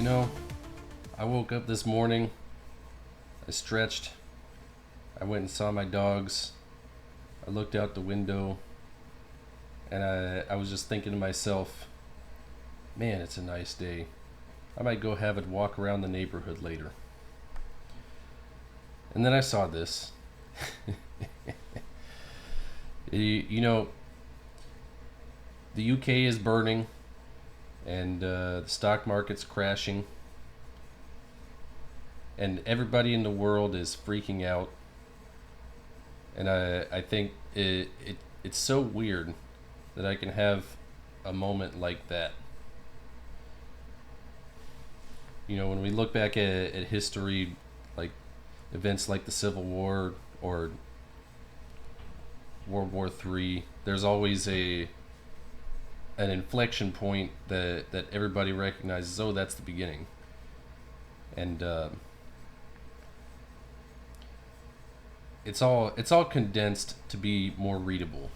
I woke up this morning, I stretched, I went and saw my dogs, I looked out the window, and I was just thinking to myself, man, it's a nice day. I might go have a walk around the neighborhood later. And then I saw this. The UK is burning, and the stock market's crashing, and everybody in the world is freaking out. And I think it's so weird that I can have a moment like that. When we look back at history, like events like the Civil War or World War III, there's always an inflection point that everybody recognizes. Oh, that's the beginning. And it's all condensed to be more readable.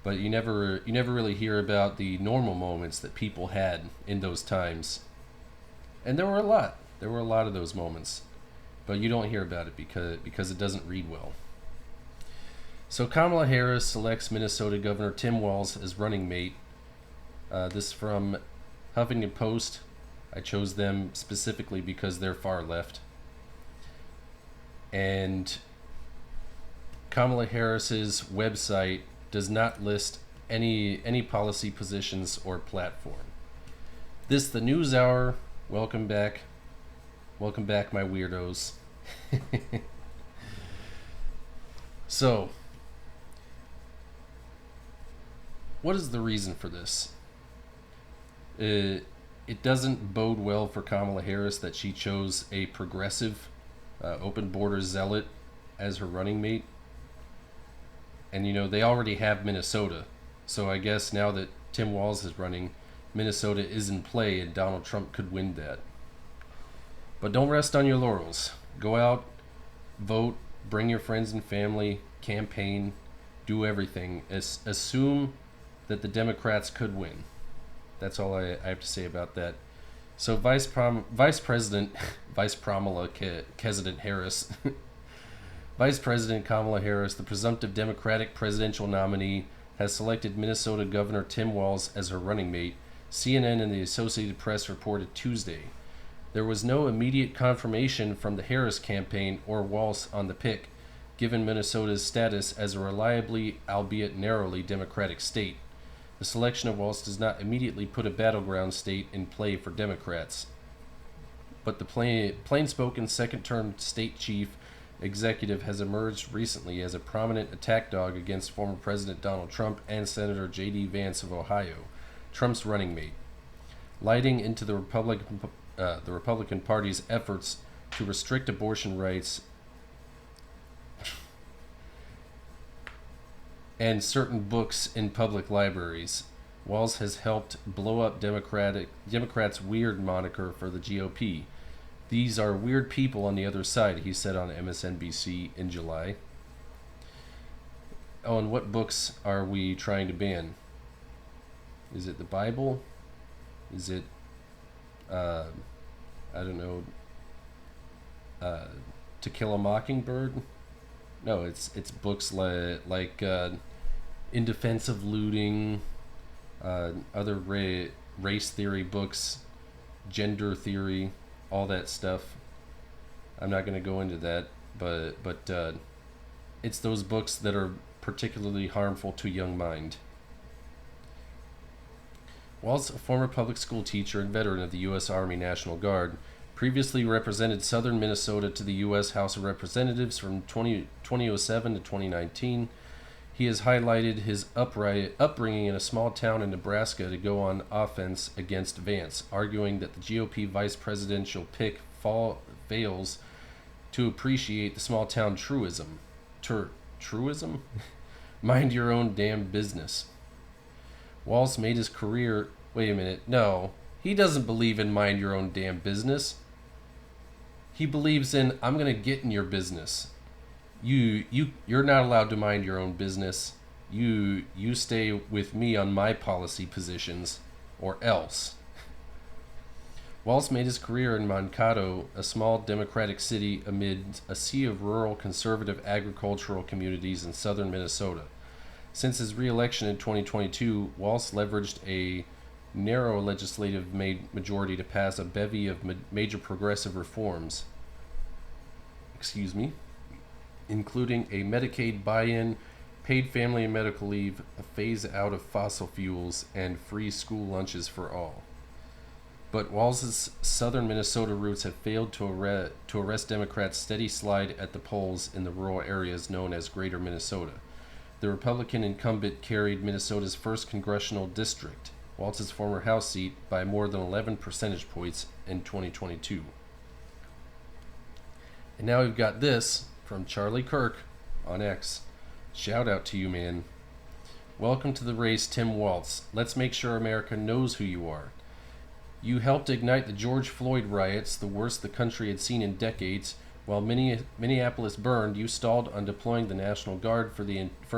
But you never really hear about the normal moments that people had in those times. And there were a lot. There were a lot of those moments. But you don't hear about it because it doesn't read well. So Kamala Harris selects Minnesota Governor Tim Walz as running mate. This from Huffington Post. I chose them specifically because they're far left. And Kamala Harris's website does not list any policy positions or platform. This the News Hour. Welcome back, my weirdos. So, what is the reason for this? It doesn't bode well for Kamala Harris that she chose a progressive, open border zealot as her running mate. And they already have Minnesota, so I guess now that Tim Walz is running, Minnesota is in play and Donald Trump could win that. But don't rest on your laurels. Go out, vote, bring your friends and family, campaign, do everything. Assume that the Democrats could win. That's all I have to say about that. So Vice President Harris, Vice President Kamala Harris, the presumptive Democratic presidential nominee, has selected Minnesota Governor Tim Walz as her running mate, CNN and the Associated Press reported Tuesday. There was no immediate confirmation from the Harris campaign or Walz on the pick, given Minnesota's status as a reliably, albeit narrowly, Democratic state. The selection of Walz does not immediately put a battleground state in play for Democrats. But the plain-spoken second-term state chief executive has emerged recently as a prominent attack dog against former President Donald Trump and Senator J.D. Vance of Ohio, Trump's running mate, lighting into the Republican Party's efforts to restrict abortion rights and certain books in public libraries. Walz has helped blow up Democrats' weird moniker for the GOP. These are weird people on the other side, he said on MSNBC in July. Oh, and what books are we trying to ban? Is it the Bible? Is it, I don't know, To Kill a Mockingbird? No, it's books like In Defense of Looting, other race theory books, gender theory, all that stuff. I'm not going to go into that, but it's those books that are particularly harmful to young mind. Walz, a former public school teacher and veteran of the U.S. Army National Guard, previously represented southern Minnesota to the U.S. House of Representatives from 2007 to 2019. He has highlighted his upbringing in a small town in Nebraska to go on offense against Vance, arguing that the GOP vice presidential pick fails to appreciate the small town truism. Truism? Mind your own damn business. Walz made his career... Wait a minute. No. He doesn't believe in mind your own damn business. He believes in, I'm going to get in your business. You're not allowed to mind your own business. You stay with me on my policy positions, or else. Walz made his career in Mankato, a small Democratic city amid a sea of rural conservative agricultural communities in southern Minnesota. Since his re-election in 2022, Walz leveraged a narrow legislative majority to pass a bevy of major progressive reforms, including a Medicaid buy-in, paid family and medical leave, a phase out of fossil fuels, and free school lunches for all. But Walz's southern Minnesota roots have failed to arrest Democrats' steady slide at the polls in the rural areas known as Greater Minnesota. The Republican incumbent carried Minnesota's first congressional district, Walz's former House seat, by more than 11 percentage points in 2022. And now we've got this from Charlie Kirk on X. Shout out to you, man. Welcome to the race, Tim Walz. Let's make sure America knows who you are. You helped ignite the George Floyd riots, the worst the country had seen in decades. While Minneapolis burned, you stalled on deploying the National Guard for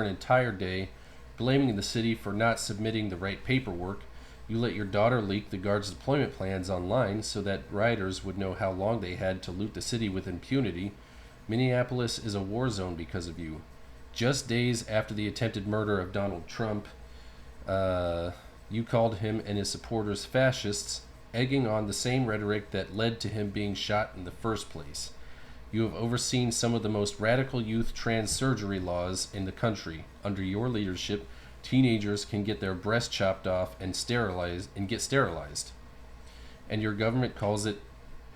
an entire day, blaming the city for not submitting the right paperwork. You let your daughter leak the Guard's deployment plans online so that rioters would know how long they had to loot the city with impunity. Minneapolis is a war zone because of you. Just days after the attempted murder of Donald Trump, you called him and his supporters fascists, egging on the same rhetoric that led to him being shot in the first place. You have overseen some of the most radical youth trans surgery laws in the country. Under your leadership, teenagers can get their breasts chopped off and get sterilized. And your government calls it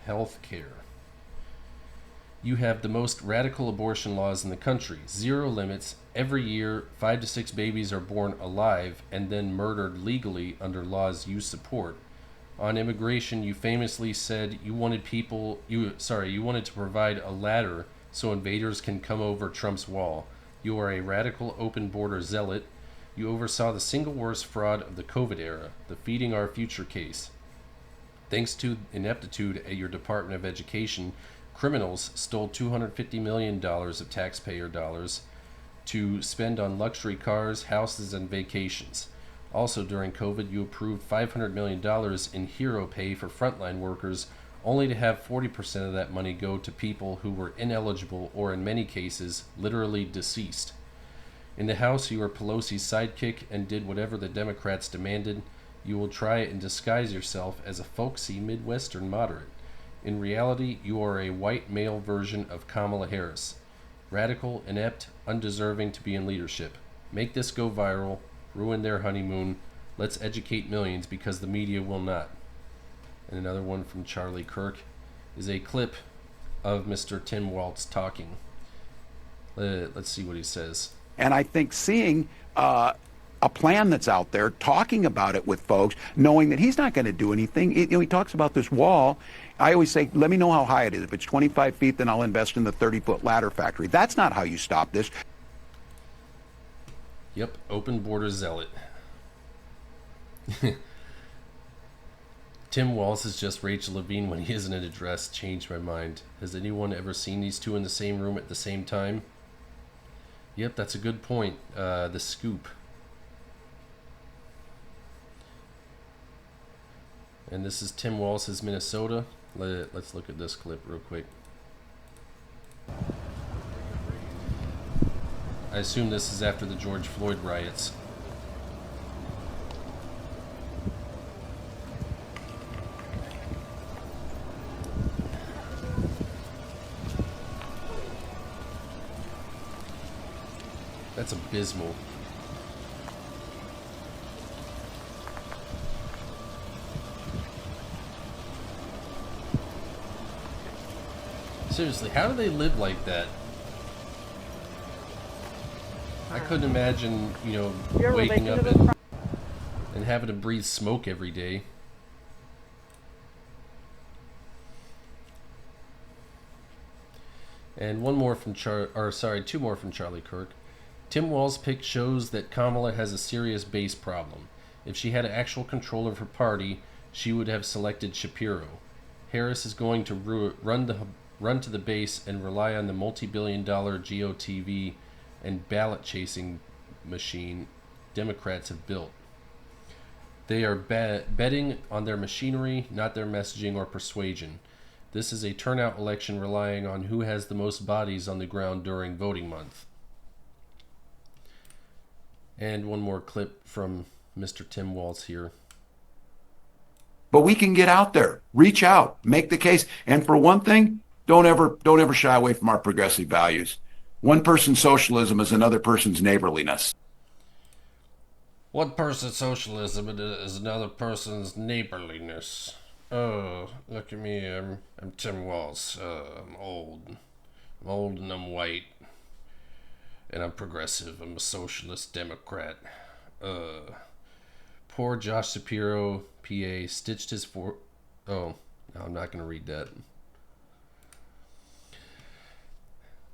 health care. You have the most radical abortion laws in the country. 0 limits. Every year, 5 to 6 babies are born alive and then murdered legally under laws you support. On immigration, you famously said you wanted to provide a ladder so invaders can come over Trump's wall. You are a radical open border zealot. You oversaw the single worst fraud of the COVID era, the Feeding Our Future case. Thanks to ineptitude at your Department of Education, criminals stole $250 million of taxpayer dollars to spend on luxury cars, houses, and vacations. Also, during COVID, you approved $500 million in hero pay for frontline workers, only to have 40% of that money go to people who were ineligible or, in many cases, literally deceased. In the House, you were Pelosi's sidekick and did whatever the Democrats demanded. You will try and disguise yourself as a folksy Midwestern moderate. In reality, you are a white male version of Kamala Harris. Radical, inept, undeserving to be in leadership. Make this go viral. Ruin their honeymoon. Let's educate millions because the media will not. And another one from Charlie Kirk is a clip of Mr. Tim Walz talking. Let's see what he says. And I think seeing a plan that's out there, talking about it with folks, knowing that he's not going to do anything. He talks about this wall. I always say, let me know how high it is. If it's 25 feet, then I'll invest in the 30-foot ladder factory. That's not how you stop this. Yep, open border zealot. Tim Walz is just Rachel Levine when he isn't at a dress. Changed my mind. Has anyone ever seen these two in the same room at the same time? Yep, that's a good point. The scoop. And this is Tim Walz's Minnesota. Let's look at this clip real quick. I assume this is after the George Floyd riots. That's abysmal. Seriously, how do they live like that? I couldn't imagine, waking up and having to breathe smoke every day. And two more from Charlie Kirk. Tim Walz pick shows that Kamala has a serious base problem. If she had actual control of her party, she would have selected Shapiro. Harris is going to run to the base and rely on the multi-billion-dollar GOTV and ballot chasing machine Democrats have built. They are betting on their machinery, not their messaging or persuasion. This is a turnout election relying on who has the most bodies on the ground during voting month. And one more clip from Mr. Tim Walz here. But we can get out there, reach out, make the case. And for one thing, don't ever shy away from our progressive values. One person's socialism is another person's neighborliness. One person's socialism is another person's neighborliness. Oh, look at me. I'm Tim Walz. I'm old. I'm old and I'm white. And I'm progressive. I'm a socialist Democrat. Poor Josh Shapiro, PA, stitched his Oh, no, I'm not going to read that.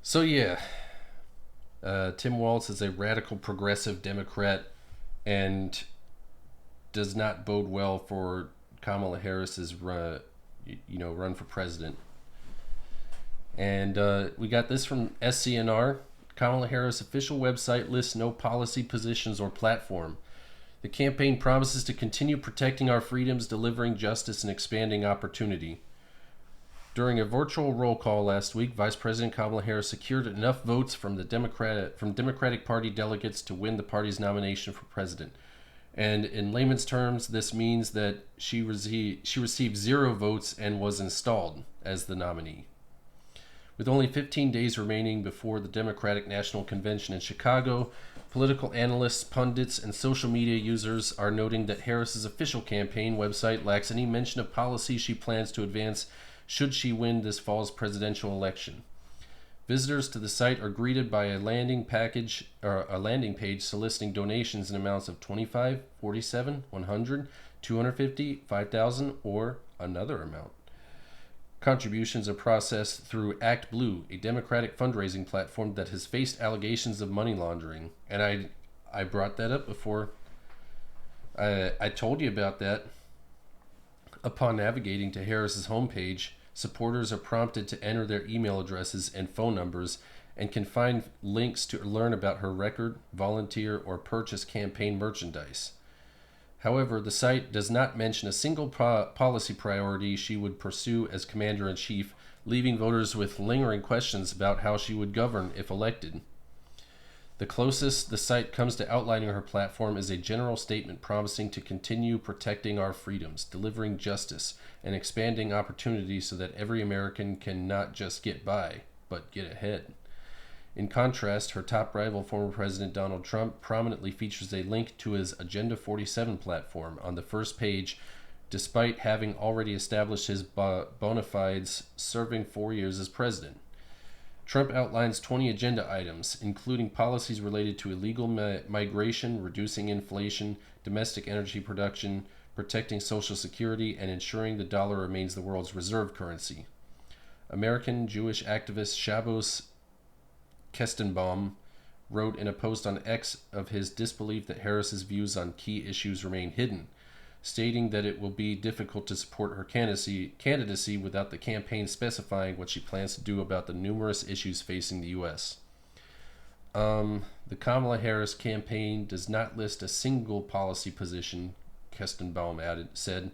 So, yeah. Tim Walz is a radical progressive Democrat and does not bode well for Kamala Harris's run for president. And we got this from SCNR. Kamala Harris' official website lists no policy positions or platform. The campaign promises to continue protecting our freedoms, delivering justice, and expanding opportunity. During a virtual roll call last week, Vice President Kamala Harris secured enough votes from Democratic Party delegates to win the party's nomination for president. And in layman's terms, this means that she received 0 votes and was installed as the nominee. With only 15 days remaining before the Democratic National Convention in Chicago, political analysts, pundits, and social media users are noting that Harris's official campaign website lacks any mention of policy she plans to advance should she win this fall's presidential election. Visitors to the site are greeted by a landing page soliciting donations in amounts of $25, $47, $100, $250, $5,000, or another amount. Contributions are processed through Act Blue, a Democratic fundraising platform that has faced allegations of money laundering. And I brought that up before. I told you about that. Upon navigating to Harris's homepage, supporters are prompted to enter their email addresses and phone numbers and can find links to learn about her record, volunteer, or purchase campaign merchandise. However, the site does not mention a single policy priority she would pursue as commander-in-chief, leaving voters with lingering questions about how she would govern if elected. The closest the site comes to outlining her platform is a general statement promising to continue protecting our freedoms, delivering justice, and expanding opportunity so that every American can not just get by, but get ahead. In contrast, her top rival, former President Donald Trump, prominently features a link to his Agenda 47 platform on the first page, despite having already established his bona fides, serving 4 years as president. Trump outlines 20 agenda items, including policies related to illegal migration, reducing inflation, domestic energy production, protecting Social Security, and ensuring the dollar remains the world's reserve currency. American Jewish activist Shabbos Kestenbaum wrote in a post on X of his disbelief that Harris's views on key issues remain hidden, stating that it will be difficult to support her candidacy without the campaign specifying what she plans to do about the numerous issues facing the U.S. The Kamala Harris campaign does not list a single policy position, Kestenbaum said.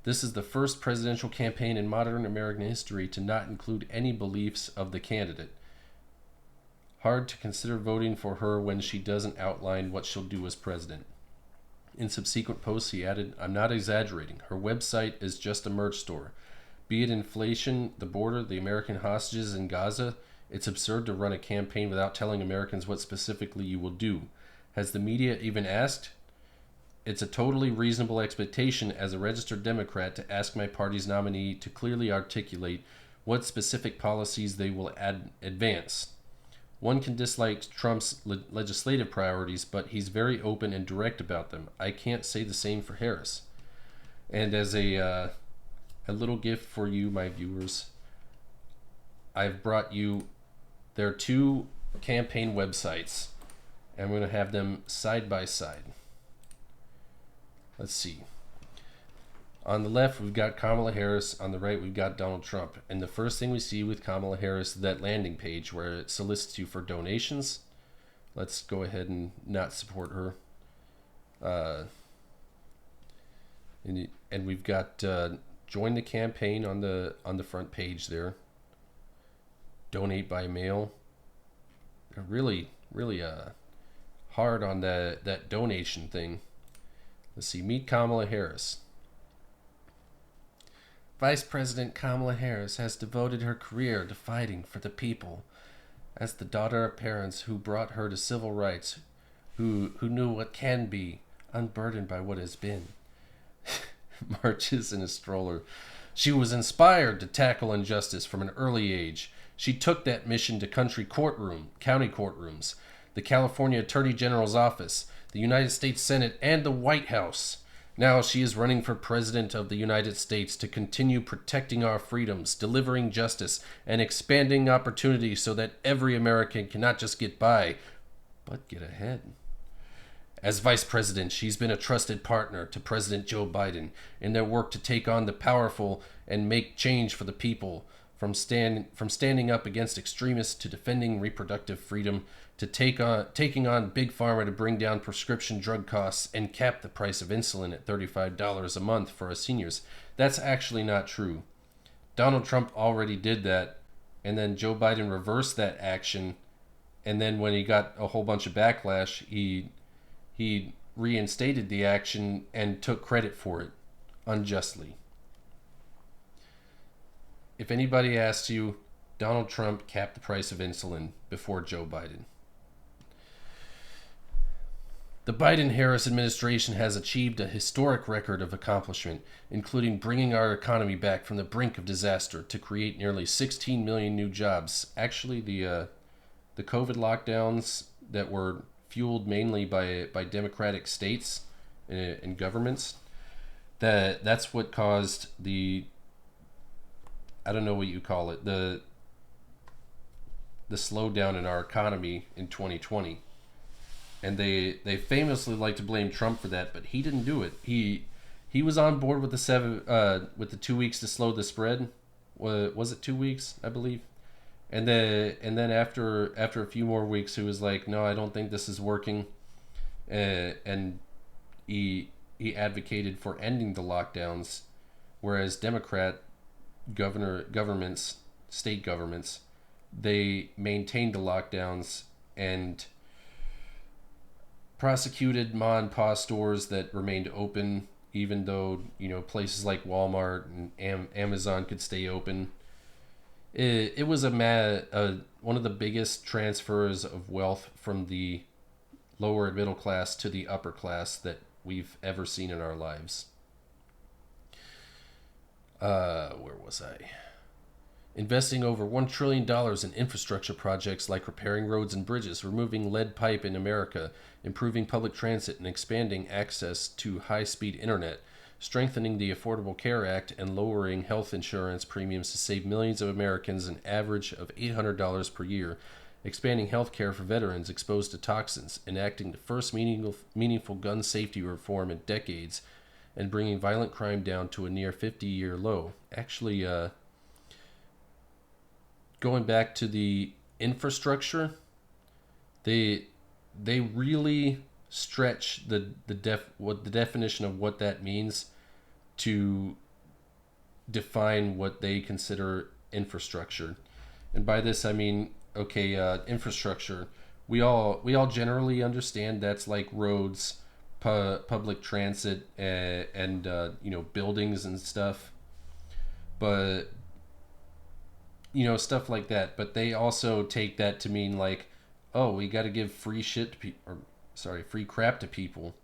This is the first presidential campaign in modern American history to not include any beliefs of the candidate. Hard to consider voting for her when she doesn't outline what she'll do as president. In subsequent posts, he added, "I'm not exaggerating. Her website is just a merch store. Be it inflation, the border, the American hostages in Gaza, it's absurd to run a campaign without telling Americans what specifically you will do. Has the media even asked? It's a totally reasonable expectation as a registered Democrat to ask my party's nominee to clearly articulate what specific policies they will advance. One can dislike Trump's legislative priorities, but he's very open and direct about them. I can't say the same for Harris." And as a little gift for you, my viewers, I've brought you their 2 campaign websites. I'm going to have them side by side. Let's see. On the left, we've got Kamala Harris. On the right, we've got Donald Trump. And the first thing we see with Kamala Harris is that landing page where it solicits you for donations. Let's go ahead and not support her. And we've got join the campaign on the front page there. Donate by mail. They're really hard on that donation thing. Let's see. Meet Kamala Harris. Vice President Kamala Harris has devoted her career to fighting for the people. As the daughter of parents who brought her to civil rights, who knew what can be, unburdened by what has been. Marches in a stroller. She was inspired to tackle injustice from an early age. She took that mission to county courtrooms, the California Attorney General's office, the United States Senate, and the White House. Now she is running for President of the United States to continue protecting our freedoms, delivering justice, and expanding opportunity so that every American can not just get by, but get ahead. As Vice President, she's been a trusted partner to President Joe Biden in their work to take on the powerful and make change for the people, from standing up against extremists to defending reproductive freedom to taking on Big Pharma to bring down prescription drug costs and cap the price of insulin at $35 a month for us seniors. That's actually not true. Donald Trump already did that, and then Joe Biden reversed that action, and then when he got a whole bunch of backlash, he reinstated the action and took credit for it unjustly. If anybody asks you, Donald Trump capped the price of insulin before Joe Biden. The Biden-Harris administration has achieved a historic record of accomplishment, including bringing our economy back from the brink of disaster to create nearly 16 million new jobs. Actually, the COVID lockdowns that were fueled mainly by Democratic states and governments, that's what caused the, I don't know what you call it, the slowdown in our economy in 2020. And they famously like to blame Trump for that, but he didn't do it. He was on board with the 2 weeks to slow the spread. Was it 2 weeks, I believe? And then after a few more weeks, he was like, no, I don't think this is working. And he advocated for ending the lockdowns, whereas Democrat governments, state governments, they maintained the lockdowns and prosecuted ma and pa stores that remained open, even though places like Walmart and Amazon could stay open. It was one of the biggest transfers of wealth from the lower middle class to the upper class that we've ever seen in our lives. Where was I? Investing over $1 trillion in infrastructure projects like repairing roads and bridges, removing lead pipe in America, improving public transit, and expanding access to high-speed internet, strengthening the Affordable Care Act, and lowering health insurance premiums to save millions of Americans an average of $800 per year, expanding health care for veterans exposed to toxins, enacting the first meaningful gun safety reform in decades, and bringing violent crime down to a near 50-year low. Actually, going back to the infrastructure, they really stretch the definition of what that means to define what they consider infrastructure. And by this I mean, infrastructure. We all generally understand that's like roads, public transit, and buildings and stuff. But stuff like that. But they also take that to mean like, oh, we got to give free crap to people.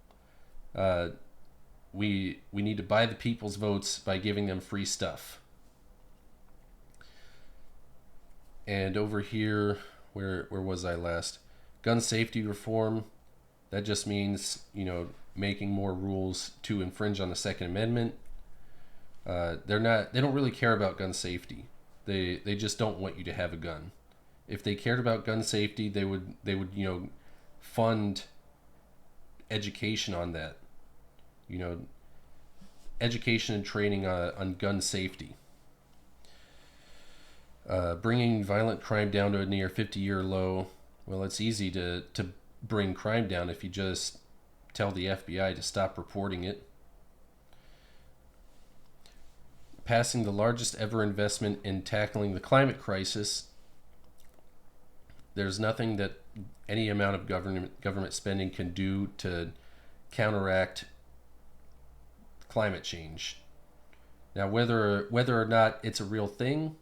We need to buy the people's votes by giving them free stuff. And over here, where was I last? Gun safety reform. That just means making more rules to infringe on the Second Amendment. They don't really care about gun safety. They just don't want you to have a gun. If they cared about gun safety, they would fund education on that. Education and training on gun safety. Bringing violent crime down to a near 50-year low. Well, it's easy to bring crime down if you just tell the FBI to stop reporting it. passing the largest ever investment in tackling the climate crisis. There's nothing that any amount of government spending can do to counteract climate change. Now, whether or not it's a real thing,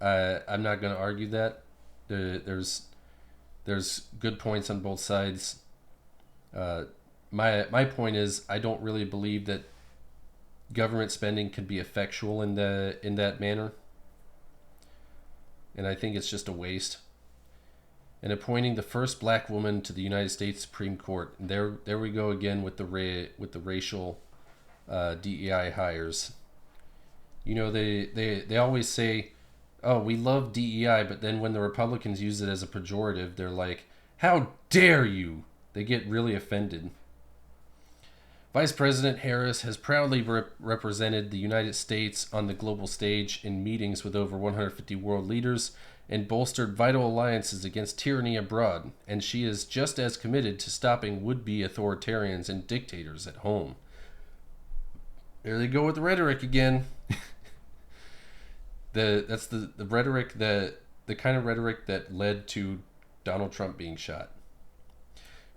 I'm not going to argue that. There's good points on both sides. My point is, I don't really believe that government spending can be effectual in that manner, and I think it's just a waste. And appointing the first black woman to the United States Supreme Court. There we go again with the racial DEI hires. You know, they always say, "Oh, we love DEI," but then when the Republicans use it as a pejorative, they're like, "How dare you?" They get really offended. Vice President Harris has proudly represented the United States on the global stage in meetings with over 150 world leaders and bolstered vital alliances against tyranny abroad, and she is just as committed to stopping would-be authoritarians and dictators at home. There they go with the rhetoric again. That's the rhetoric, the kind of rhetoric that led to Donald Trump being shot.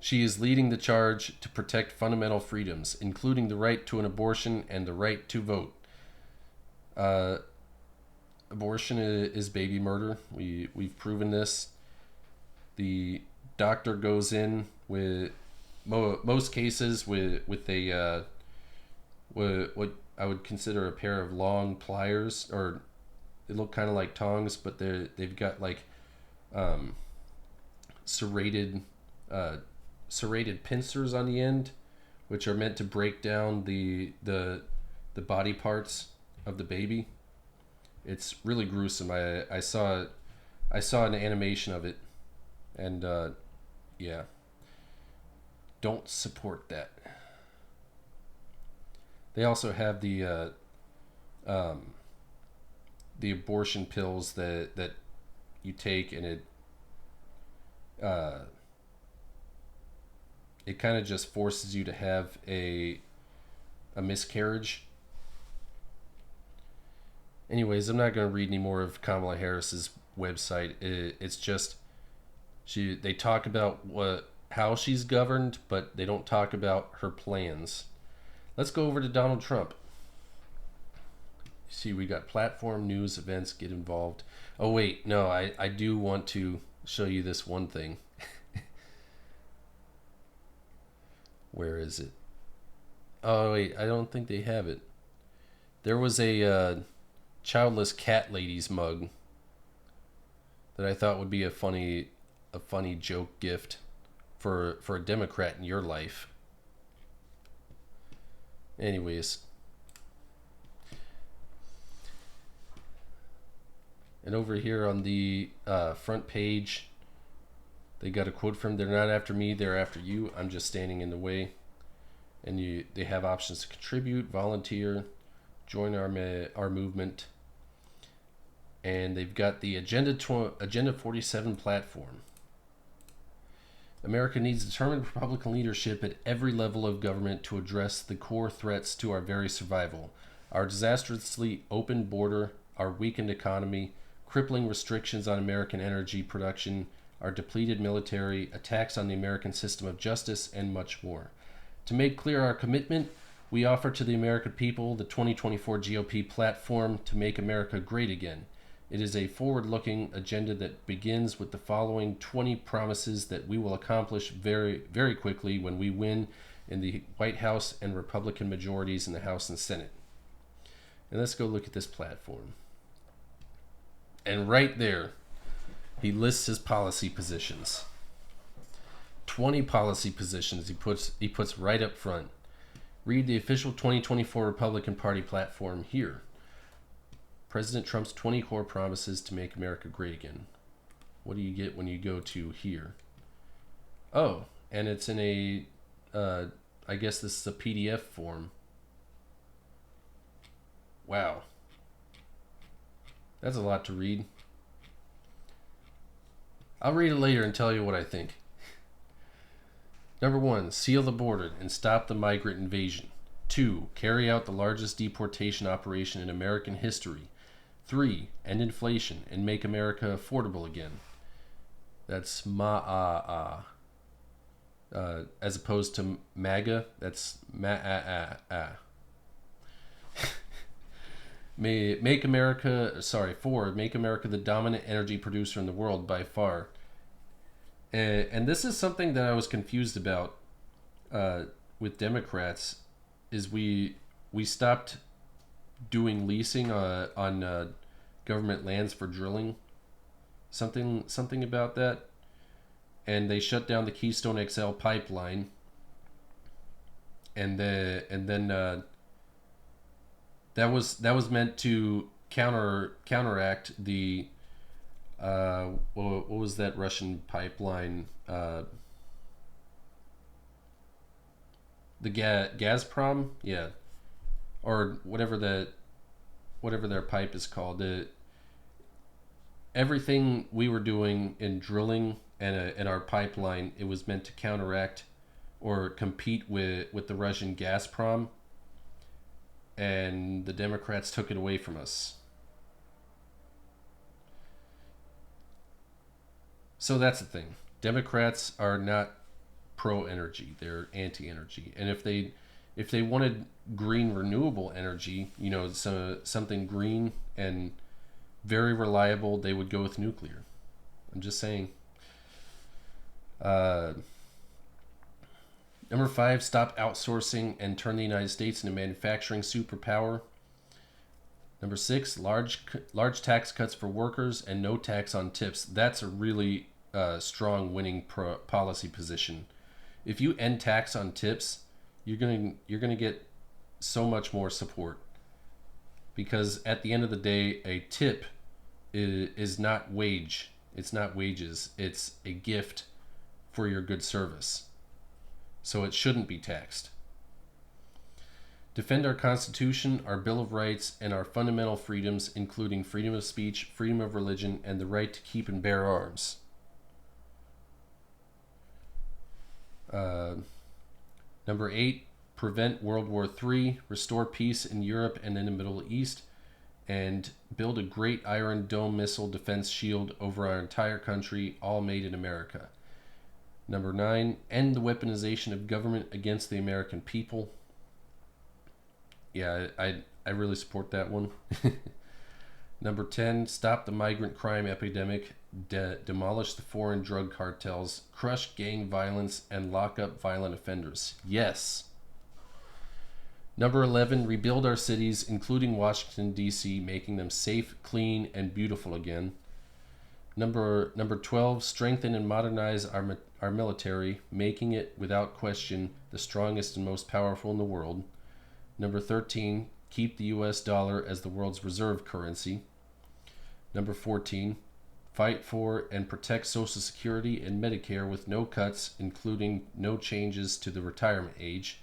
She is leading the charge to protect fundamental freedoms, including the right to an abortion and the right to vote. Abortion is baby murder. We've proven this. The doctor goes in with most cases with a what I would consider a pair of long pliers, or they look kind of like tongs, but they've got like serrated pincers on the end, which are meant to break down the body parts of the baby. It's really gruesome. I saw an animation of it, and yeah, don't support that. They also have the abortion pills that you take, and it kind of just forces you to have a miscarriage. Anyways, I'm not going to read any more of Kamala Harris's website. It's just they talk about how she's governed, but they don't talk about her plans. Let's go over to Donald Trump. See, we got platform, news, events, get involved. Oh wait, no, I do want to show you this one thing. Where is it? Oh wait, I don't think they have it. There was a childless cat lady's mug that I thought would be a funny joke gift for a Democrat in your life. Anyways, and over here on the front page, they got a quote from, "They're not after me, they're after you. I'm just standing in the way." And they have options to contribute, volunteer, join our movement, and they've got the Agenda 47 platform. America needs determined Republican leadership at every level of government to address the core threats to our very survival: our disastrously open border, our weakened economy, crippling restrictions on American energy production, our depleted military, attacks on the American system of justice, and much more. To make clear our commitment, we offer to the American people the 2024 GOP platform to make America great again. It is a forward-looking agenda that begins with the following 20 promises that we will accomplish very, very quickly when we win in the White House and Republican majorities in the House and Senate. And let's go look at this platform. And right there, he lists his policy positions. 20 policy positions he puts right up front. Read the official 2024 Republican Party platform here. President Trump's 20 core promises to make America great again. What do you get when you go to here? Oh, and it's in a, I guess this is a PDF form. Wow. That's a lot to read. I'll read it later and tell you what I think. Number 1, seal the border and stop the migrant invasion. 2. Carry out the largest deportation operation in American history. 3. End inflation and make America affordable again. That's ma-ah-ah. As opposed to MAGA, that's ma-ah-ah-ah. Make America, 4, make America the dominant energy producer in the world by far. And this is something that I was confused about with Democrats, is we stopped doing leasing on government lands for drilling. Something about that. And they shut down the Keystone XL pipeline. And then that was meant to counteract the what was that Russian pipeline? The Gazprom, yeah, or whatever their pipe is called. Everything we were doing in drilling and our pipeline, it was meant to counteract or compete with the Russian Gazprom, and the Democrats took it away from us. So that's the thing. Democrats are not pro-energy; they're anti-energy. And if they wanted green renewable energy, something green and very reliable, they would go with nuclear. I'm just saying. Number 5, stop outsourcing and turn the United States into a manufacturing superpower. Number 6, large tax cuts for workers and no tax on tips. That's a really strong winning policy position. If you end tax on tips, you're gonna get so much more support, because at the end of the day, a tip is not wage. It's not wages. It's a gift for your good service. So it shouldn't be taxed. Defend our Constitution, our Bill of Rights, and our fundamental freedoms, including freedom of speech, freedom of religion, and the right to keep and bear arms. Number 8, prevent World War III, restore peace in Europe and in the Middle East, and build a great Iron Dome missile defense shield over our entire country, all made in America. Number 9, end the weaponization of government against the American people. Yeah, I really support that one. Number 10, stop the migrant crime epidemic, demolish the foreign drug cartels, crush gang violence, and lock up violent offenders. Yes. Number 11, rebuild our cities, including Washington, D.C., making them safe, clean, and beautiful again. Number 12, strengthen and modernize our military, making it, without question, the strongest and most powerful in the world. Number 13, keep the U.S. dollar as the world's reserve currency. Number 14, fight for and protect Social Security and Medicare with no cuts, including no changes to the retirement age.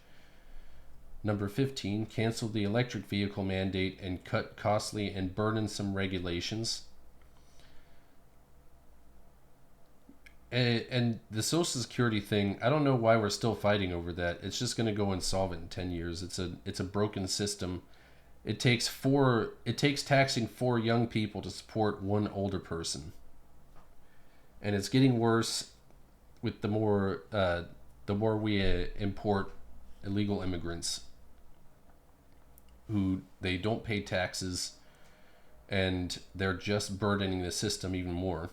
Number 15, cancel the electric vehicle mandate and cut costly and burdensome regulations. And the Social Security thing, I don't know why we're still fighting over that. It's just going to go insolvent in 10 years. It's a broken system. It takes taxing 4 young people to support 1 older person. And it's getting worse with the more we import illegal immigrants who they don't pay taxes, and they're just burdening the system even more.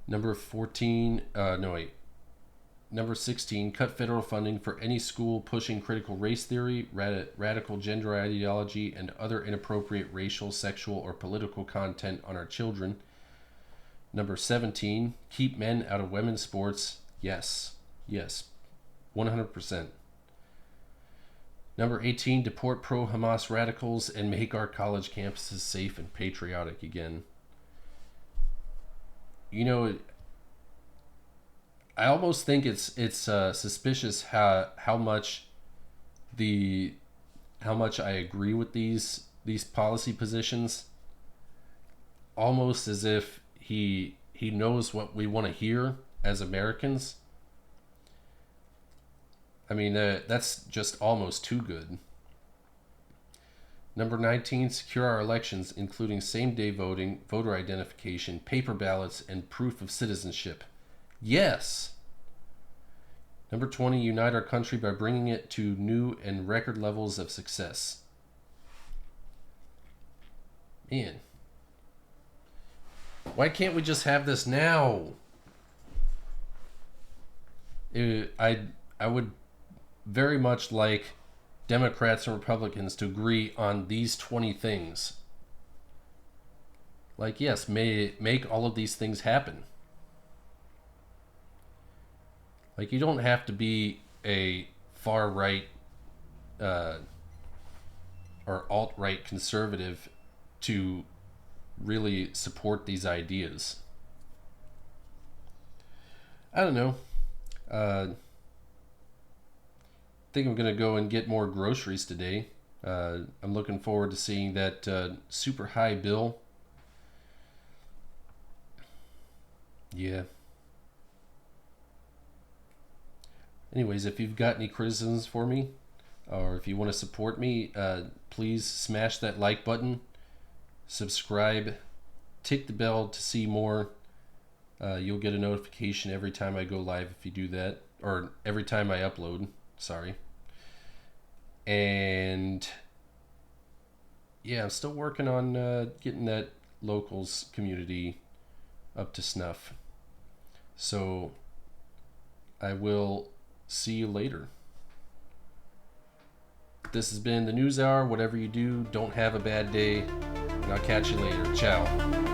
Number 16, cut federal funding for any school pushing critical race theory, radical gender ideology, and other inappropriate racial, sexual, or political content on our children. Number 17, keep men out of women's sports. Yes, 100%. Number 18, deport pro-Hamas radicals and make our college campuses safe and patriotic again. I almost think it's suspicious how much I agree with these policy positions. Almost as if he knows what we want to hear as Americans. I mean, that's just almost too good. Number 19, secure our elections, including same-day voting, voter identification, paper ballots, and proof of citizenship. Yes. Number 20, unite our country by bringing it to new and record levels of success. Man. Why can't we just have this now? I would very much like Democrats and Republicans to agree on these 20 things. Like, yes, make all of these things happen. Like, you don't have to be a far right or alt right conservative to really support these ideas. I don't know. I think I'm going to go and get more groceries today. I'm looking forward to seeing that super high bill. Yeah. Anyways, if you've got any criticisms for me, or if you want to support me, please smash that like button, subscribe, tick the bell to see more. You'll get a notification every time I go live if you do that, or every time I upload. Sorry. And yeah, I'm still working on getting that locals community up to snuff. So I will see you later. This has been the News Hour. Whatever you do, don't have a bad day. And I'll catch you later. Ciao.